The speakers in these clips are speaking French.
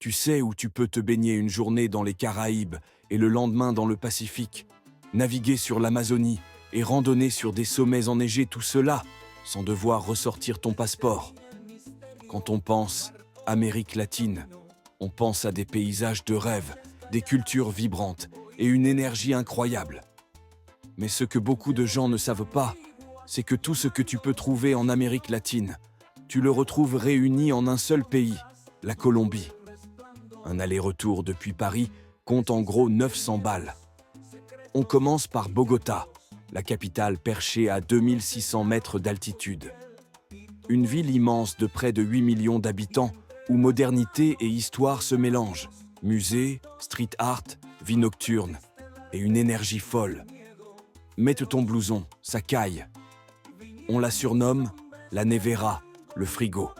Tu sais où tu peux te baigner une journée dans les Caraïbes et le lendemain dans le Pacifique, naviguer sur l'Amazonie et randonner sur des sommets enneigés, tout cela sans devoir ressortir ton passeport. Quand on pense Amérique latine, on pense à des paysages de rêve, des cultures vibrantes et une énergie incroyable. Mais ce que beaucoup de gens ne savent pas, c'est que tout ce que tu peux trouver en Amérique latine, tu le retrouves réuni en un seul pays, la Colombie. Un aller-retour depuis Paris compte en gros 900 balles. On commence par Bogota, la capitale perchée à 2600 mètres d'altitude. Une ville immense de près de 8 millions d'habitants où modernité et histoire se mélangent. Musées, street art, vie nocturne et une énergie folle. Mette ton blouson, ça caille. On la surnomme la Nevera, le frigo.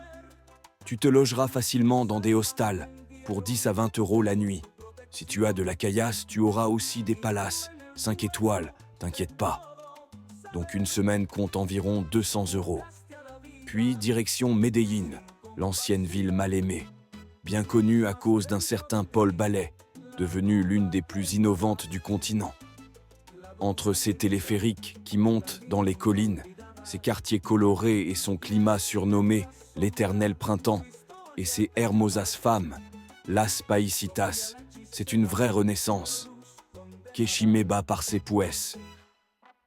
Tu te logeras facilement dans des hostals pour 10 à 20 € la nuit. Si tu as de la caillasse, tu auras aussi des palaces, 5 étoiles, t'inquiète pas. Donc une semaine compte environ 200 €. Puis direction Medellín, l'ancienne ville mal aimée, bien connue à cause d'un certain Paul Ballet, devenue l'une des plus innovantes du continent. Entre ses téléphériques qui montent dans les collines, ses quartiers colorés et son climat surnommé l'éternel printemps, et ses hermosas femmes, las paisitas, c'est une vraie renaissance. Quechimeba par ses pouesses.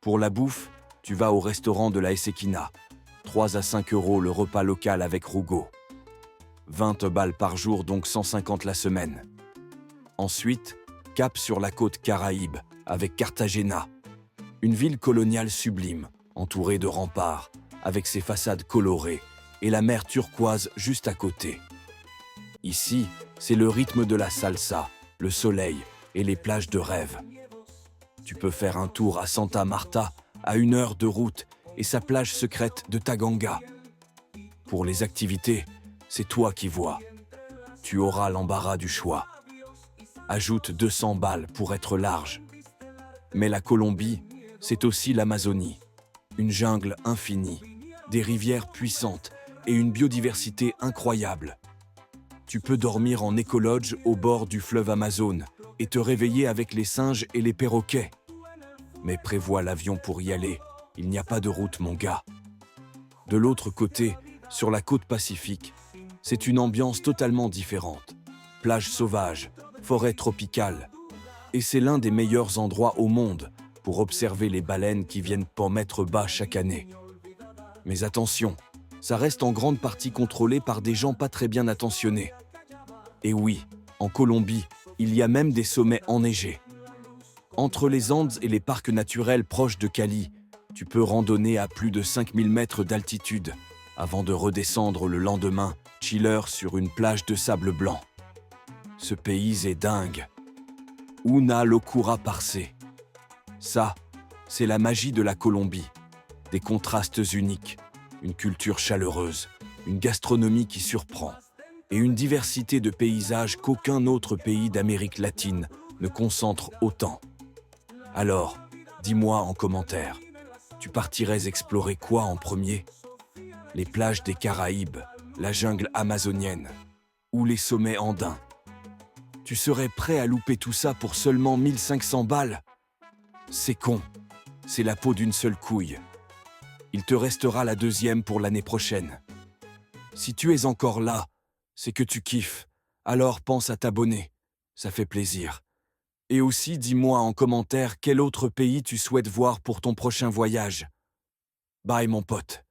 Pour la bouffe, tu vas au restaurant de la Essequina. 3 à 5 € le repas local avec Rugo. 20 balles par jour, donc 150 la semaine. Ensuite, cap sur la côte Caraïbe, avec Cartagena. Une ville coloniale sublime, entourée de remparts, avec ses façades colorées, et la mer turquoise juste à côté. Ici, c'est le rythme de la salsa, le soleil et les plages de rêve. Tu peux faire un tour à Santa Marta, à 1 heure de route, et sa plage secrète de Taganga. Pour les activités, c'est toi qui vois. Tu auras l'embarras du choix. Ajoute 200 balles pour être large. Mais la Colombie, c'est aussi l'Amazonie. Une jungle infinie, des rivières puissantes et une biodiversité incroyable. Tu peux dormir en écolodge au bord du fleuve Amazone et te réveiller avec les singes et les perroquets. Mais prévois l'avion pour y aller. Il n'y a pas de route, mon gars. De l'autre côté, sur la côte Pacifique, c'est une ambiance totalement différente. Plage sauvage, forêt tropicale. Et c'est l'un des meilleurs endroits au monde pour observer les baleines qui viennent pour mettre bas chaque année. Mais attention, ça reste en grande partie contrôlé par des gens pas très bien attentionnés. Et oui, en Colombie, il y a même des sommets enneigés. Entre les Andes et les parcs naturels proches de Cali, tu peux randonner à plus de 5000 mètres d'altitude avant de redescendre le lendemain, chiller sur une plage de sable blanc. Ce pays est dingue. Una locura parce. Ça, c'est la magie de la Colombie. Des contrastes uniques, une culture chaleureuse, une gastronomie qui surprend et une diversité de paysages qu'aucun autre pays d'Amérique latine ne concentre autant. Alors, dis-moi en commentaire, tu partirais explorer quoi en premier? Les plages des Caraïbes, la jungle amazonienne ou les sommets andins? Tu serais prêt à louper tout ça pour seulement 1500 balles? C'est con, c'est la peau d'une seule couille. Il te restera la deuxième pour l'année prochaine. Si tu es encore là, c'est que tu kiffes, alors pense à t'abonner, ça fait plaisir. Et aussi dis-moi en commentaire quel autre pays tu souhaites voir pour ton prochain voyage. Bye mon pote.